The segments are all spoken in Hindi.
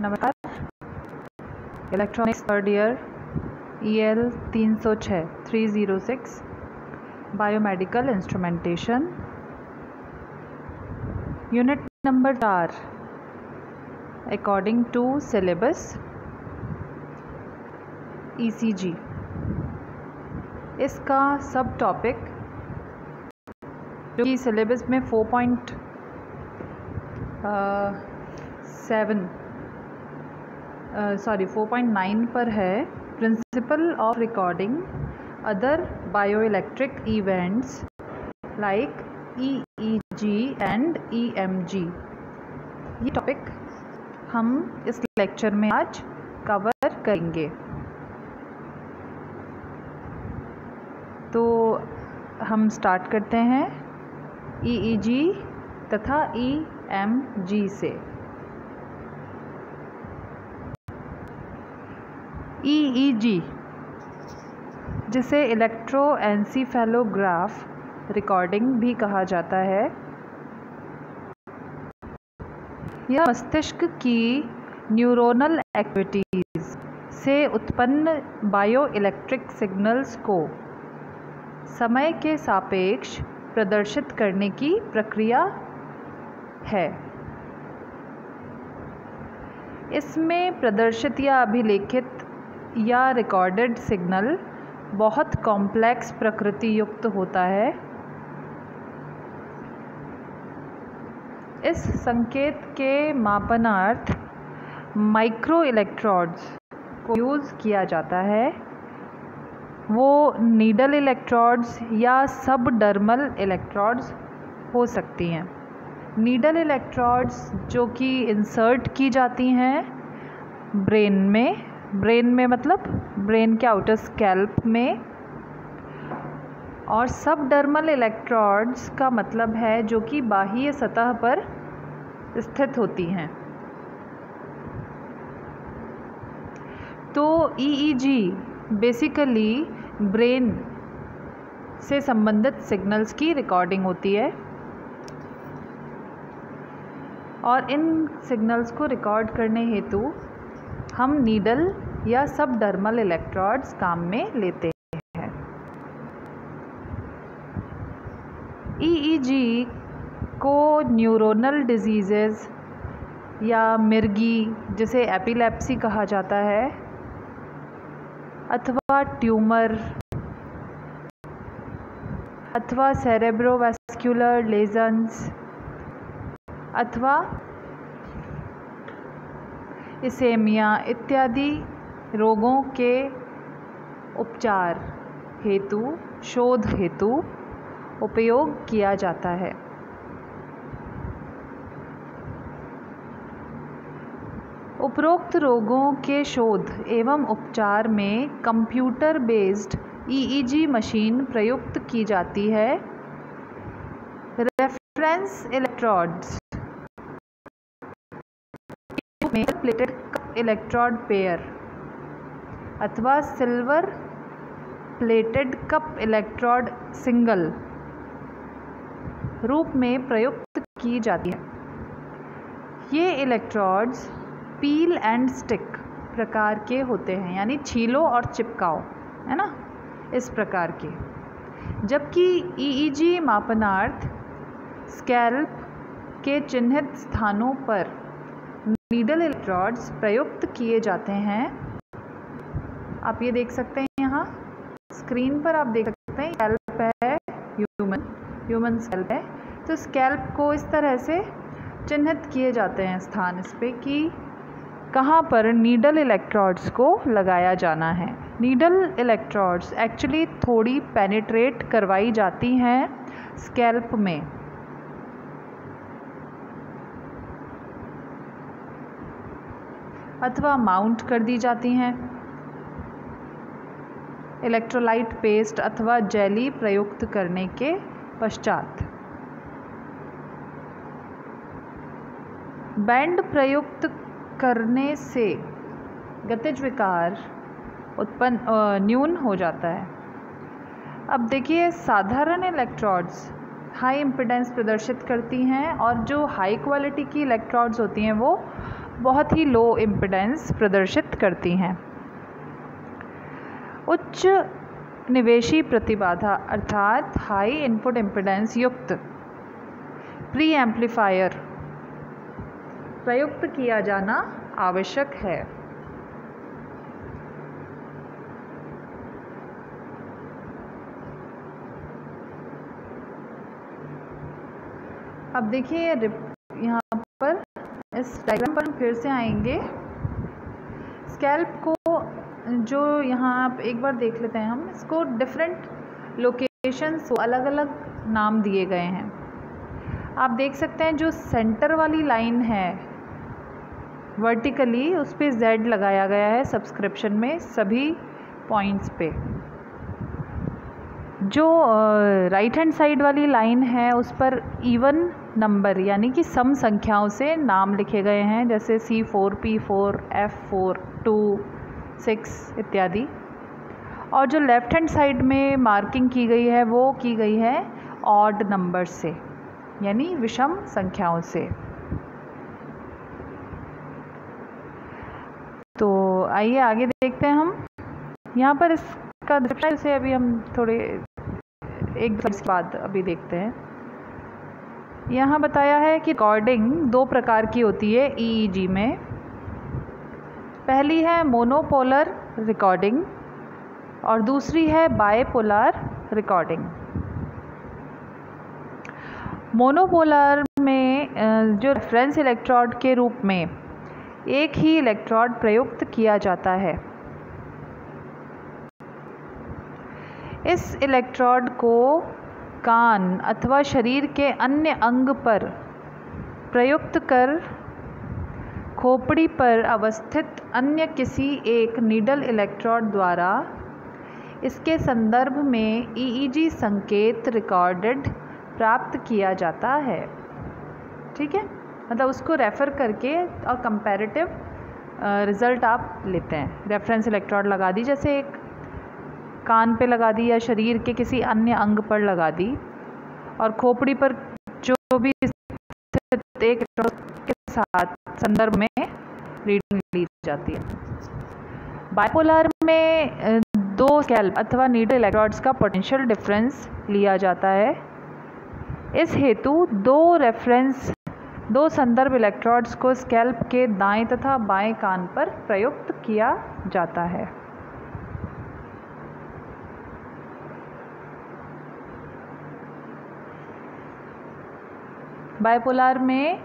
नमस्कार। Electronics third year EL 306 biomedical instrumentation, unit number 4 according to syllabus ECG। इसका सब टॉपिक जो कि सिलेबस में 4.9 पर है, principle of recording other bioelectric events like EEG and EMG। ये टॉपिक हम इस लेक्चर में आज कवर करेंगे। तो हम स्टार्ट करते हैं EEG तथा EMG से। EEG जिसे इलेक्ट्रोएन्सीफेलोग्राफ रिकॉर्डिंग भी कहा जाता है, यह मस्तिष्क की न्यूरोनल एक्टिविटीज़ से उत्पन्न बायोइलेक्ट्रिक सिग्नल्स को समय के सापेक्ष प्रदर्शित करने की प्रक्रिया है। इसमें प्रदर्शित या अभिलेखित या रिकॉर्डेड सिग्नल बहुत कॉम्प्लेक्स प्रकृति युक्त होता है। इस संकेत के मापनार्थ माइक्रो इलेक्ट्रोड्स को यूज़ किया जाता है। वो नीडल इलेक्ट्रोड्स या सबडर्मल इलेक्ट्रोड्स हो सकती हैं। नीडल इलेक्ट्रोड्स जो कि इंसर्ट की जाती हैं ब्रेन में मतलब ब्रेन के आउटर स्कैल्प में, और सबडर्मल इलेक्ट्रोड्स का मतलब है जो कि बाह्य सतह पर स्थित होती हैं। तो EEG बेसिकली ब्रेन से संबंधित सिग्नल्स की रिकॉर्डिंग होती है, और इन सिग्नल्स को रिकॉर्ड करने हेतु हम नीडल या सबडर्मल इलेक्ट्रोड्स काम में लेते हैं। EEG को न्यूरोनल डिजीज़ेज़ या मिर्गी जिसे एपिलेप्सी कहा जाता है, अथवा ट्यूमर अथवा सेरेब्रोवैस्कुलर लेजन्स अथवा इसेमिया इत्यादि रोगों के उपचार हेतु शोध हेतु उपयोग किया जाता है। उपरोक्त रोगों के शोध एवं उपचार में कंप्यूटर बेस्ड EEG मशीन प्रयुक्त की जाती है। रेफरेंस इलेक्ट्रोड्स में प्लेटेड कप इलेक्ट्रोड पेयर अथवा silver plated cup electrode single रूप में प्रयुक्त की जाती है। ये इलेक्ट्रोड्स पील एंड स्टिक प्रकार के होते हैं, यानी छीलो और चिपकाओ, है ना, इस प्रकार के। जबकि EEG मापनार्थ स्कैल्प के चिन्हित स्थानों पर नीडल इलेक्ट्रोड्स प्रयुक्त किए जाते हैं। आप ये देख सकते हैं, यहाँ स्क्रीन पर आप देख सकते हैं स्कैल्प है, ह्यूमन स्कैल्प है। तो स्कैल्प को इस तरह से चिन्हित किए जाते हैं स्थान इस पे कि कहाँ पर नीडल इलेक्ट्रोड्स को लगाया जाना है। नीडल इलेक्ट्रोड्स एक्चुअली थोड़ी पेनिट्रेट करवाई जाती हैं स्कैल्प में, अथवा माउंट कर दी जाती हैं इलेक्ट्रोलाइट पेस्ट अथवा जेली प्रयुक्त करने के पश्चात। बैंड प्रयुक्त करने से गतिज विकार न्यून हो जाता है। अब देखिए, साधारण इलेक्ट्रोड्स हाई इम्पीडेंस प्रदर्शित करती हैं, और जो हाई क्वालिटी की इलेक्ट्रोड्स होती हैं वो बहुत ही लो इम्पिडेंस प्रदर्शित करती हैं। उच्च निवेशी प्रतिबाधा अर्थात हाई इनपुट इम्पिडेंस युक्त प्री एम्पलीफायर प्रयुक्त किया जाना आवश्यक है। अब देखिए यहाँ पर इस डायग्राम पर फिर से आएंगे। स्कैल्प को जो यहाँ आप एक बार देख लेते हैं, हम इसको डिफरेंट लोकेशंस को अलग अलग नाम दिए गए हैं। आप देख सकते हैं जो सेंटर वाली लाइन है वर्टिकली, उस पर Z लगाया गया है सब्सक्रिप्शन में सभी पॉइंट्स पे। जो राइट हैंड साइड वाली लाइन है उस पर इवन नंबर यानी कि सम संख्याओं से नाम लिखे गए हैं, जैसे C4, P4, F4, 2, 6 इत्यादि। और जो लेफ़्ट हैंड साइड में मार्किंग की गई है वो की गई है ऑड नंबर से यानी विषम संख्याओं से। तो आइए आगे देखते हैं हम। यहाँ पर इसका डिस्क्रिप्शन से अभी हम थोड़े एक स्लाइड बाद अभी देखते हैं। यहाँ बताया है कि रिकॉर्डिंग दो प्रकार की होती है EEG में। पहली है मोनोपोलर रिकॉर्डिंग और दूसरी है बाइपोलर रिकॉर्डिंग। मोनोपोलर में जो रेफरेंस इलेक्ट्रोड के रूप में एक ही इलेक्ट्रोड प्रयुक्त किया जाता है। इस इलेक्ट्रोड को कान अथवा शरीर के अन्य अंग पर प्रयुक्त कर खोपड़ी पर अवस्थित अन्य किसी एक नीडल इलेक्ट्रोड द्वारा इसके संदर्भ में EEG संकेत रिकॉर्डेड प्राप्त किया जाता है। ठीक है, मतलब उसको रेफ़र करके और कंपैरेटिव रिज़ल्ट आप लेते हैं। रेफरेंस इलेक्ट्रोड लगा दी, जैसे एक कान पे लगा दी या शरीर के किसी अन्य अंग पर लगा दी, और खोपड़ी पर जो भी एक इलेक्ट्रोड के साथ संदर्भ में रीडिंग ली जाती है। बाइपोलर में दो स्कैल्प अथवा नीडल इलेक्ट्रोड्स का पोटेंशियल डिफरेंस लिया जाता है। इस हेतु दो संदर्भ इलेक्ट्रोड्स को स्कैल्प के दाएं तथा बाएं कान पर प्रयुक्त किया जाता है। बाइपोलर में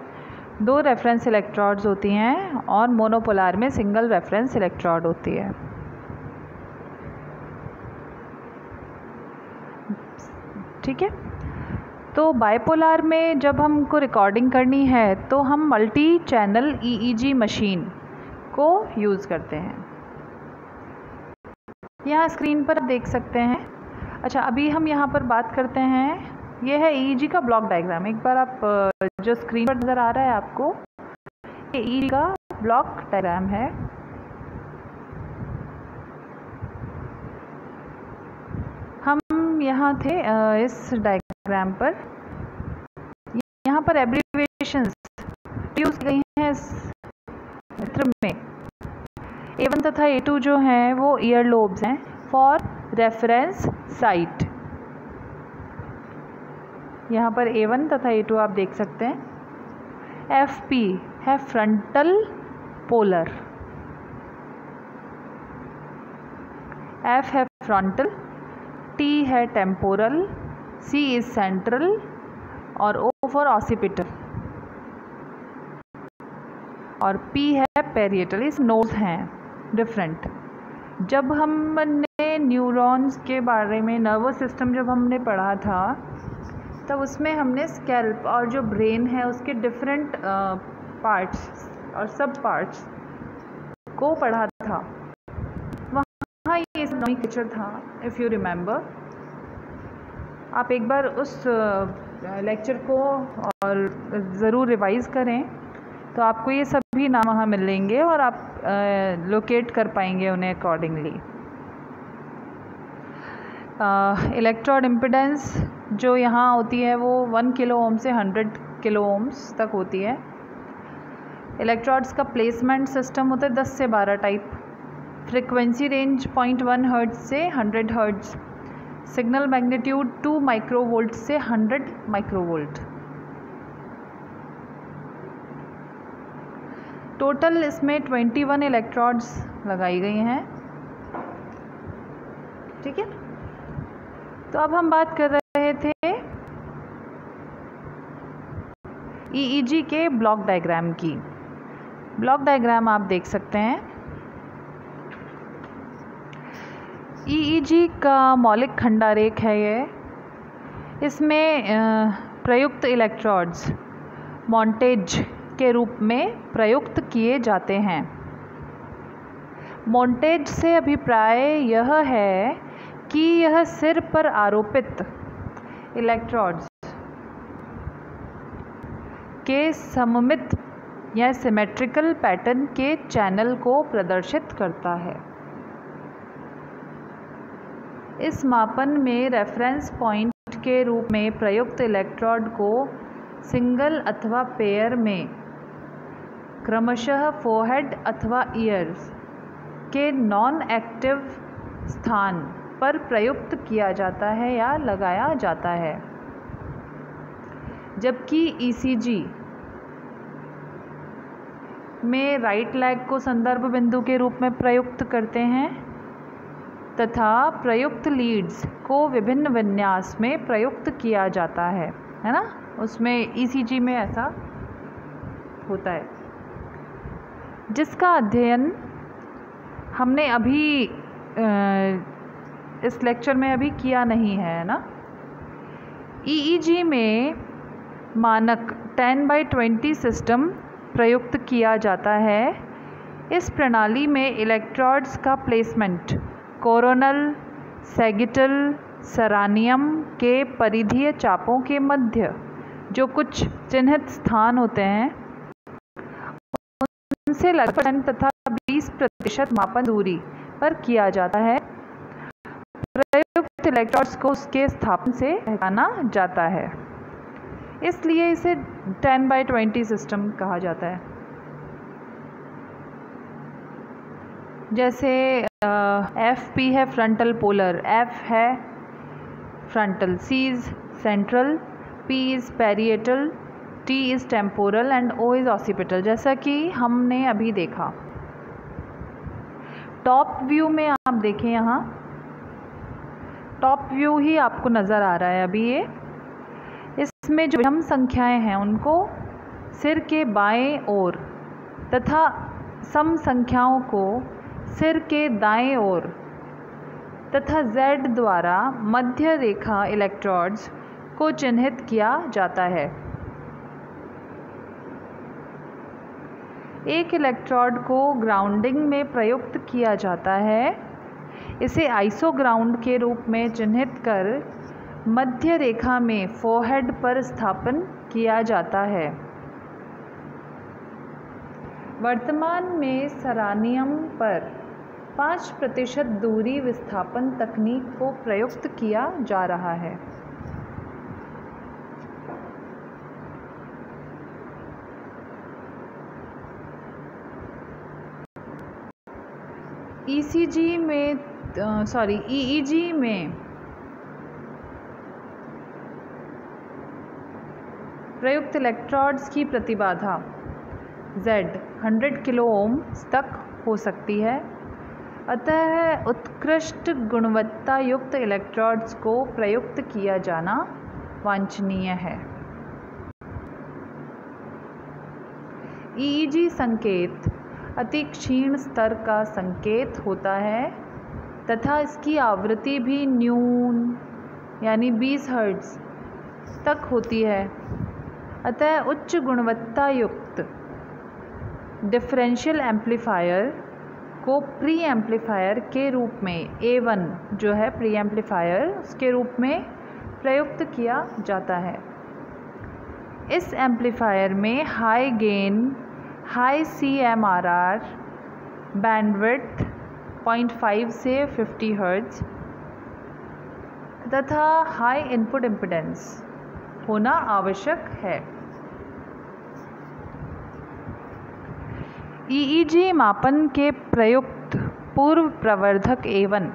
दो रेफरेंस इलेक्ट्रोड्स होती हैं और मोनोपोलर में सिंगल रेफरेंस इलेक्ट्रोड होती है। ठीक है, तो बाइपोलर में जब हमको रिकॉर्डिंग करनी है तो हम मल्टी चैनल EEG मशीन को यूज़ करते हैं। यहाँ स्क्रीन पर देख सकते हैं। अच्छा, अभी हम यहाँ पर बात करते हैं, ये है EEG का ब्लॉक डायग्राम। एक बार आप जो स्क्रीन पर नज़र आ रहा है आपको, ये EEG का ब्लॉक डायग्राम है। हम यहाँ थे इस डायग्राम पर। यहाँ पर एब्रीविएशंस यूज़ की गई हैं इस चित्र में। A1 तथा A2 जो हैं वो ईयर लोब्स हैं फॉर रेफरेंस साइट। यहाँ पर A1 तथा A2 आप देख सकते हैं। FP है फ्रंटल पोलर, F है फ्रंटल, T है टेम्पोरल, C इज सेंट्रल और O फॉर ऑसिपिटल, और P है पेरिएटल। इस नोड्स हैं डिफरेंट। जब हमने न्यूरॉन्स के बारे में, नर्वस सिस्टम जब हमने पढ़ा था, तब उसमें हमने स्कैल्प और जो ब्रेन है उसके डिफरेंट पार्ट्स और सब पार्ट्स को पढ़ा था। वहाँ ये नोमेनक्लेचर था, इफ़ यू रिमेंबर। आप एक बार उस लेक्चर को और ज़रूर रिवाइज़ करें तो आपको ये सभी नाम वहाँ मिलेंगे और आप लोकेट कर पाएंगे उन्हें अकॉर्डिंगली। इलेक्ट्रोड इम्पिडेंस जो यहाँ होती है वो 1 किलो ओम से 100 किलो ओम्स तक होती है। इलेक्ट्रोड्स का प्लेसमेंट सिस्टम होता है 10 से 12 टाइप। फ्रिक्वेंसी रेंज 0.1 हर्ट्ज से 100 हर्ट्ज। सिग्नल मैग्नीट्यूड 2 माइक्रोवोल्ट से 100 माइक्रोवोल्ट। टोटल इसमें 21 इलेक्ट्रोड्स लगाई गई हैं। ठीक है, तो अब हम बात कर रहे थे EEG के ब्लॉक डायग्राम की। ब्लॉक डायग्राम आप देख सकते हैं। EEG का मौलिक खंडारेख है ये। इसमें प्रयुक्त इलेक्ट्रोड्स मॉन्टेज के रूप में प्रयुक्त किए जाते हैं। मॉन्टेज से अभिप्राय यह है कि यह सिर पर आरोपित इलेक्ट्रोड्स के सममित या सिमेट्रिकल पैटर्न के चैनल को प्रदर्शित करता है। इस मापन में रेफरेंस पॉइंट के रूप में प्रयुक्त इलेक्ट्रोड को सिंगल अथवा पेयर में क्रमशः फोरहेड अथवा ईयर्स के नॉन एक्टिव स्थान पर प्रयुक्त किया जाता है या लगाया जाता है, जबकि ECG में राइट लेग को संदर्भ बिंदु के रूप में प्रयुक्त करते हैं तथा प्रयुक्त लीड्स को विभिन्न विन्यास में प्रयुक्त किया जाता है ना। उसमें ECG में ऐसा होता है, जिसका अध्ययन हमने अभी इस लेक्चर में अभी किया नहीं है ना। EEG में मानक 10/20 सिस्टम प्रयुक्त किया जाता है। इस प्रणाली में इलेक्ट्रोड्स का प्लेसमेंट कोरोनल, सैगिटल, सरानियम के परिधीय चापों के मध्य जो कुछ चिन्हित स्थान होते हैं उनसे लगभग 10 तथा 20% मापन दूरी पर किया जाता है। प्रयुक्त इलेक्ट्रोड्स को उसके स्थापन से पहचाना जाता है, इसलिए इसे 10/20 सिस्टम कहा जाता है। जैसे FP है फ्रंटल पोलर, F है frontal, C is central, P is parietal, T is temporal and O is occipital, जैसा कि हमने अभी देखा। टॉप व्यू में आप देखें, यहाँ टॉप व्यू ही आपको नज़र आ रहा है अभी ये। इसमें जो विषम संख्याएं हैं उनको सिर के बाएं ओर तथा सम संख्याओं को सिर के दाएं ओर तथा Z द्वारा मध्य रेखा इलेक्ट्रोड्स को चिन्हित किया जाता है। एक इलेक्ट्रोड को ग्राउंडिंग में प्रयुक्त किया जाता है। इसे आइसोग्राउंड के रूप में चिन्हित कर मध्य रेखा में फोरहेड पर स्थापन किया जाता है। वर्तमान में सरानियम पर 5% दूरी विस्थापन तकनीक को प्रयुक्त किया जा रहा है। EEG में प्रयुक्त इलेक्ट्रोड्स की प्रतिबाधा Z 100 किलो ओम तक हो सकती है। अतः उत्कृष्ट गुणवत्ता युक्त इलेक्ट्रोड्स को प्रयुक्त किया जाना वांछनीय है। EEG संकेत अति क्षीण स्तर का संकेत होता है तथा इसकी आवृत्ति भी न्यून यानी 20 हर्ट्ज तक होती है। अतः उच्च गुणवत्ता युक्त डिफरेंशियल एम्पलीफायर को प्री एम्पलीफायर के रूप में A1 जो है प्री एम्पलीफायर उसके रूप में प्रयुक्त किया जाता है। इस एम्पलीफायर में high gain, high CMRR, bandwidth 0.5 से 50 हर्ट्ज तथा हाई इनपुट इम्पीडेंस होना आवश्यक है। EEG मापन के प्रयुक्त पूर्व प्रवर्धक A1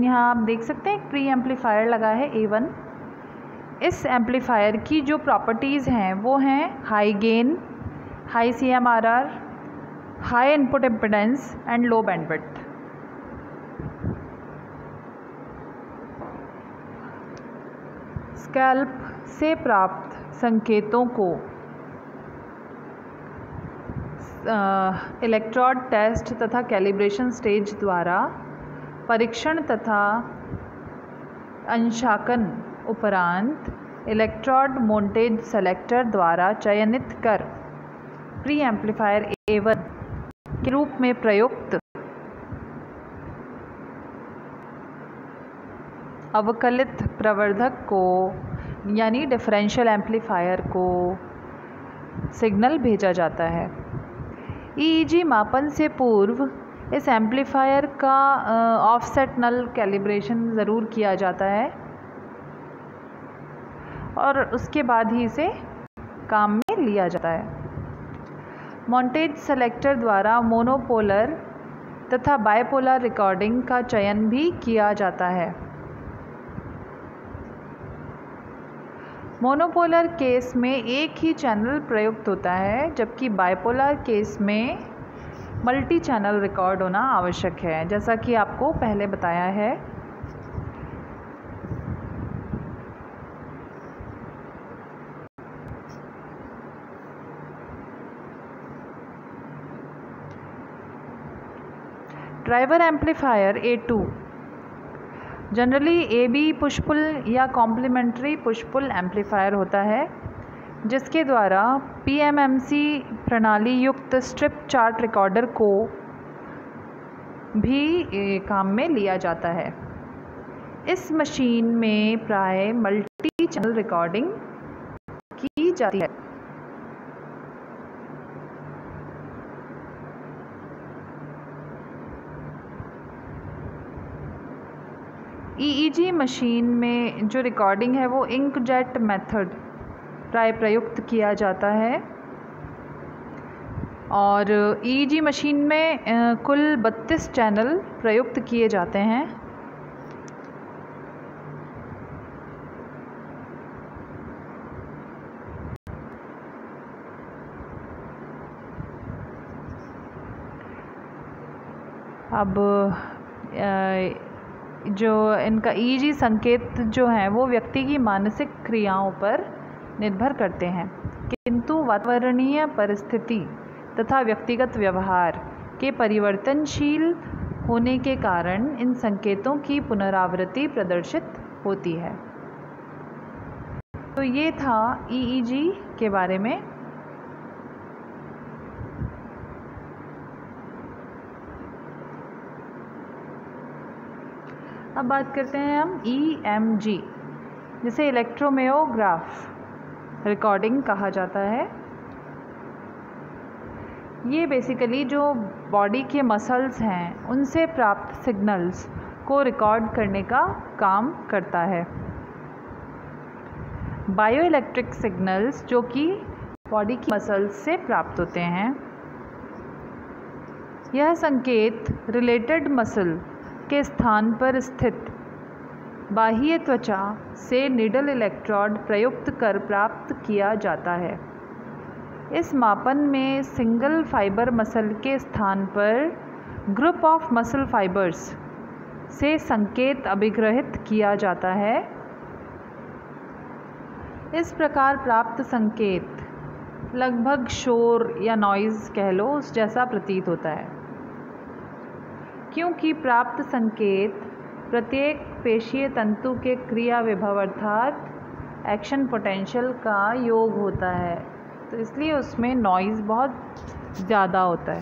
यहाँ आप देख सकते हैं एक प्री एम्पलीफायर लगा है A1। इस एम्पलीफायर की जो प्रॉपर्टीज़ हैं वो हैं high gain, high CMRR, high input impedance and low bandwidth. Scalp से प्राप्त संकेतों को इलेक्ट्रोड टेस्ट तथा कैलिब्रेशन स्टेज द्वारा परीक्षण तथा अंशांकन उपरांत इलेक्ट्रोड मोन्टेज सेलेक्टर द्वारा चयनित कर प्री एम्पलीफायर A1 के रूप में प्रयुक्त अवकलित प्रवर्धक को यानी डिफरेंशियल एम्पलीफायर को सिग्नल भेजा जाता है। EEG मापन से पूर्व इस एम्पलीफायर का ऑफसेट नल कैलिब्रेशन ज़रूर किया जाता है और उसके बाद ही इसे काम में लिया जाता है। मोन्टेज सेलेक्टर द्वारा मोनोपोलर तथा बाइपोलर रिकॉर्डिंग का चयन भी किया जाता है। मोनोपोलर केस में एक ही चैनल प्रयुक्त होता है, जबकि बाइपोलर केस में मल्टी चैनल रिकॉर्ड होना आवश्यक है, जैसा कि आपको पहले बताया है। Driver amplifier A2 generally AB push pull या कॉम्प्लीमेंट्री पुश पुल एम्पलीफायर होता है, जिसके द्वारा PMMC प्रणाली युक्त स्ट्रिप चार्ट रिकॉर्डर को भी काम में लिया जाता है। इस मशीन में प्राय मल्टी चैनल रिकॉर्डिंग की जाती है। EEG मशीन में जो रिकॉर्डिंग है वो इंकजेट मेथड प्राय प्रयुक्त किया जाता है और EEG मशीन में कुल 32 चैनल प्रयुक्त किए जाते हैं। अब जो इनका EEG संकेत जो हैं वो व्यक्ति की मानसिक क्रियाओं पर निर्भर करते हैं, किंतु वातावरणीय परिस्थिति तथा व्यक्तिगत व्यवहार के परिवर्तनशील होने के कारण इन संकेतों की पुनरावृत्ति प्रदर्शित होती है। तो ये था EEG के बारे में। अब बात करते हैं हम EMG, जिसे इलेक्ट्रोमायोग्राफ रिकॉर्डिंग कहा जाता है। ये बेसिकली जो बॉडी के मसल्स हैं उनसे प्राप्त सिग्नल्स को रिकॉर्ड करने का काम करता है। बायोइलेक्ट्रिक सिग्नल्स जो कि बॉडी की मसल्स से प्राप्त होते हैं, यह संकेत रिलेटेड मसल के स्थान पर स्थित बाह्य त्वचा से निडल इलेक्ट्रोड प्रयुक्त कर प्राप्त किया जाता है। इस मापन में सिंगल फाइबर मसल के स्थान पर ग्रुप ऑफ मसल फाइबर्स से संकेत अभिग्रहित किया जाता है। इस प्रकार प्राप्त संकेत लगभग शोर या नॉइज़ कह लो उस जैसा प्रतीत होता है, क्योंकि प्राप्त संकेत प्रत्येक पेशीय तंतु के क्रिया विभव अर्थात एक्शन पोटेंशियल का योग होता है, तो इसलिए उसमें नॉइज़ बहुत ज़्यादा होता है।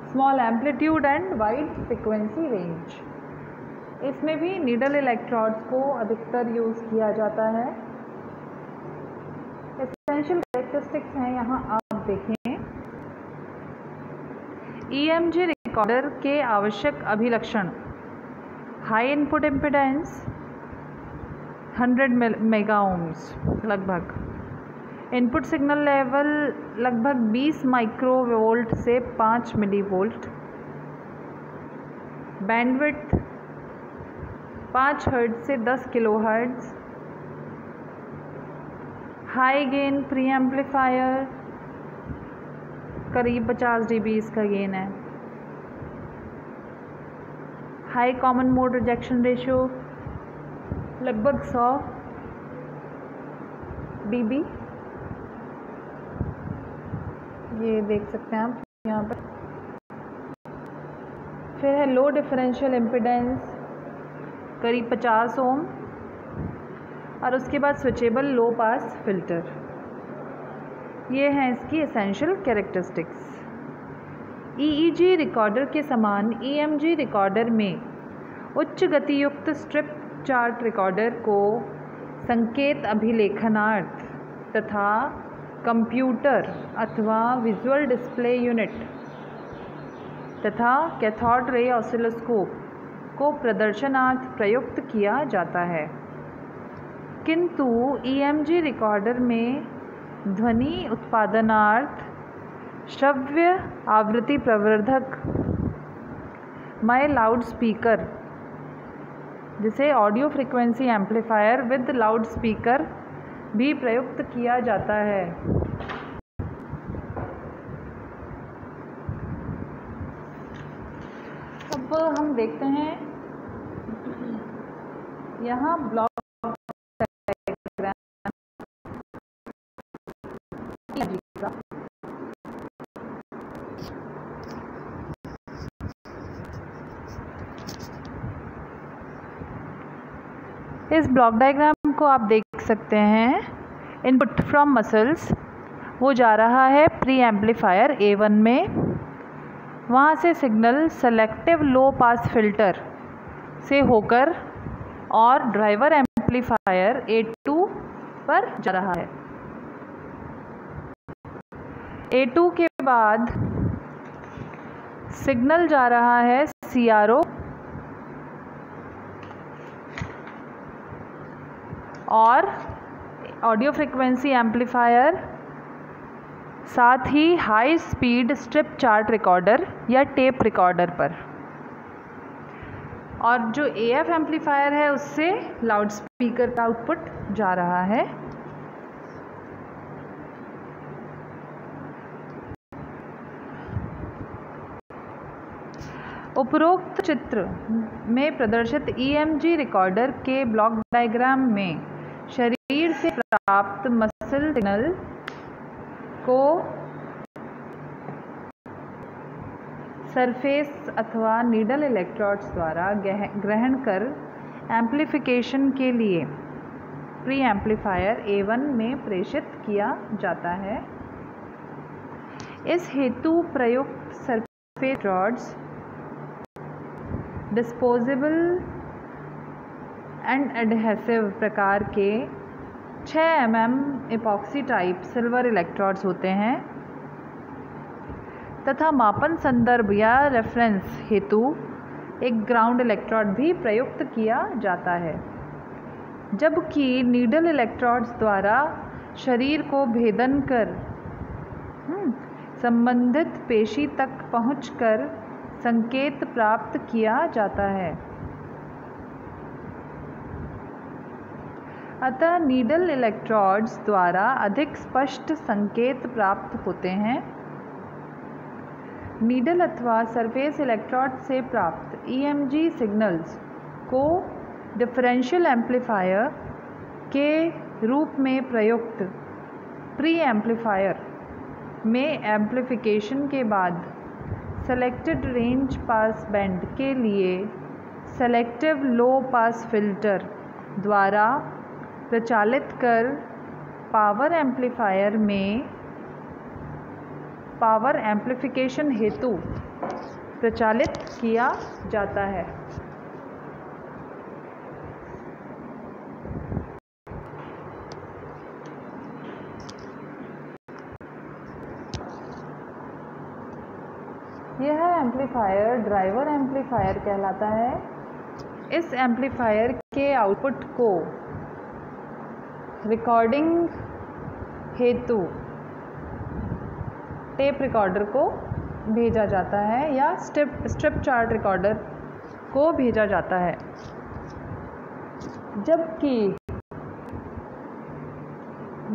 Small amplitude and wide frequency range, इसमें भी नीडल इलेक्ट्रोड्स को अधिकतर यूज़ किया जाता है। एसेंशियल कैरेक्टरिस्टिक्स हैं यहाँ आप देखें। EMG रिकॉर्डर के आवश्यक अभिलक्षण high input impedance, 100 mega ohms लगभग। इनपुट सिग्नल लेवल लगभग 20 माइक्रोवोल्ट से 5 मिलीवोल्ट। बैंडविड्थ 5 हर्ट्ज से 10 kilo hertz. High gain pre amplifier करीब 50 dB इसका गेन है। High common mode rejection ratio लगभग 100 dB। ये देख सकते हैं आप यहाँ पर। फिर है लो डिफरेंशियल इम्पीडेंस करीब 50 ओम, और उसके बाद स्विचेबल लो पास फिल्टर। ये हैं इसकी एसेंशियल कैरेक्टरिस्टिक्स। EEG रिकॉर्डर के समान EMG रिकॉर्डर में उच्च गति युक्त स्ट्रिप चार्ट रिकॉर्डर को संकेत अभिलेखनार्थ तथा कंप्यूटर अथवा विजुअल डिस्प्ले यूनिट तथा कैथोड रे ऑसिलोस्कोप को प्रदर्शनार्थ प्रयुक्त किया जाता है। किंतु EMG रिकॉर्डर में ध्वनि उत्पादनार्थ श्रव्य आवृत्ति प्रवर्धक मय लाउड स्पीकर, जिसे audio frequency amplifier with loud speaker भी प्रयुक्त किया जाता है। अब हम देखते हैं यहाँ ब्लॉक इस ब्लॉक डायग्राम को आप देख सकते हैं। इनपुट फ्रॉम मसल्स वो जा रहा है प्री एम्पलीफायर A1 में, वहाँ से सिग्नल सेलेक्टिव लो पास फिल्टर से होकर और ड्राइवर एम्पलीफायर A2 पर जा रहा है। A2 के बाद सिग्नल जा रहा है CRO और ऑडियो फ्रीक्वेंसी एम्पलीफायर, साथ ही high speed strip chart recorder या टेप रिकॉर्डर पर, और जो AF एम्पलीफायर है उससे लाउड स्पीकर का आउटपुट जा रहा है। उपरोक्त चित्र में प्रदर्शित EMG रिकॉर्डर के ब्लॉक डायग्राम में शरीर से प्राप्त मसल सिग्नल को सरफेस अथवा नीडल इलेक्ट्रोड्स द्वारा ग्रहण कर एम्पलीफिकेशन के लिए प्री एम्पलीफायर A1 में प्रेषित किया जाता है। इस हेतु प्रयुक्त surface electrodes disposable and adhesive प्रकार के 6 mm epoxy type silver electrodes होते हैं तथा मापन संदर्भ या रेफरेंस हेतु एक ग्राउंड इलेक्ट्रोड भी प्रयुक्त किया जाता है, जबकि नीडल इलेक्ट्रोड्स द्वारा शरीर को भेदन कर संबंधित पेशी तक पहुंचकर संकेत प्राप्त किया जाता है। अतः नीडल इलेक्ट्रोड्स द्वारा अधिक स्पष्ट संकेत प्राप्त होते हैं। नीडल अथवा सरफेस इलेक्ट्रोड से प्राप्त EMG सिग्नल्स को डिफरेंशियल एम्पलीफायर के रूप में प्रयुक्त प्री एम्पलीफायर में एम्पलीफिकेशन के बाद सेलेक्टेड रेंज पास बैंड के लिए सेलेक्टिव लो पास फिल्टर द्वारा प्रचालित कर पावर एम्पलीफायर में पावर एम्पलीफिकेशन हेतु प्रचालित किया जाता है। यह एम्पलीफायर ड्राइवर एम्पलीफायर कहलाता है। इस एम्पलीफायर के आउटपुट को रिकॉर्डिंग हेतु टेप रिकॉर्डर को भेजा जाता है या स्ट्रिप चार्ट रिकॉर्डर को भेजा जाता है। जबकि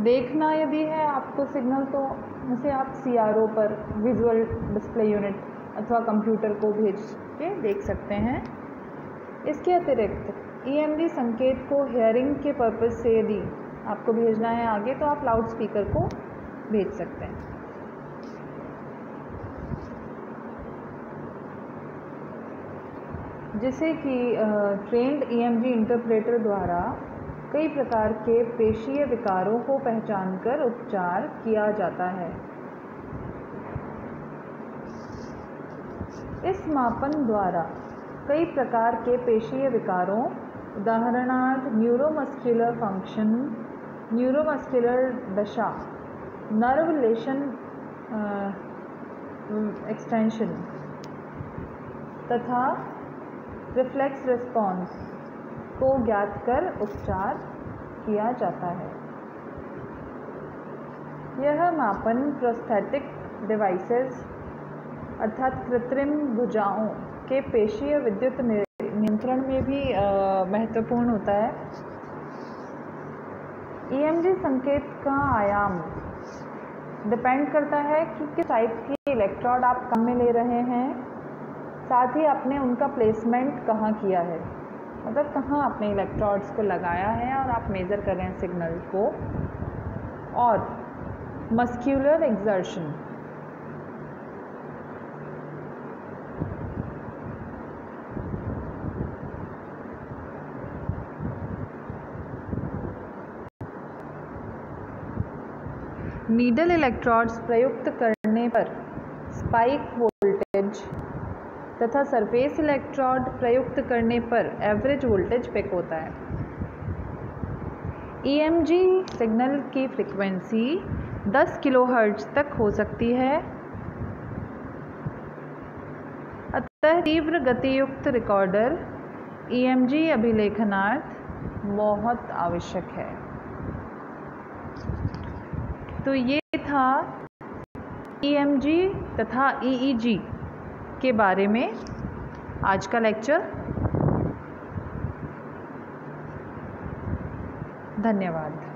देखना यदि है आपको सिग्नल, तो उसे आप CRO पर विजुअल डिस्प्ले यूनिट अथवा कंप्यूटर को भेज के देख सकते हैं। इसके अतिरिक्त EMG संकेत को हेयरिंग के पर्पज़ से यदि आपको भेजना है आगे, तो आप लाउड स्पीकर को भेज सकते हैं। जिसे कि ट्रेंड EMG इंटरप्रेटर द्वारा कई प्रकार के पेशीय विकारों को पहचानकर उपचार किया जाता है। इस मापन द्वारा कई प्रकार के पेशीय विकारों, उदाहरणार्थ न्यूरोमस्कुलर फंक्शन, न्यूरोमस्कुलर दशा, नर्व लेशन एक्सटेंशन तथा रिफ्लेक्स रिस्पॉन्स को ज्ञात कर उपचार किया जाता है। यह मापन प्रोस्थेटिक डिवाइसेस अर्थात कृत्रिम भुजाओं के पेशीय विद्युत नियंत्रण में भी महत्वपूर्ण होता है। EMG संकेत का आयाम डिपेंड करता है कि किस टाइप की इलेक्ट्रोड आप काम में ले रहे हैं, साथ ही आपने उनका प्लेसमेंट कहाँ किया है, मतलब कहाँ आपने इलेक्ट्रोड्स को लगाया है और आप मेज़र कर रहे हैं सिग्नल को। और मस्क्यूलर एक्सर्शन, नीडल इलेक्ट्रोड्स प्रयुक्त करने पर स्पाइक वोल्टेज तथा सरफेस इलेक्ट्रोड प्रयुक्त करने पर एवरेज वोल्टेज पिक होता है। EMG सिग्नल की फ्रीक्वेंसी 10 किलोहर्ट्ज़ तक हो सकती है, अतः तीव्र गतियुक्त रिकॉर्डर EMG अभिलेखनार्थ बहुत आवश्यक है। तो ये था EMG तथा EEG के बारे में आज का लेक्चर। धन्यवाद।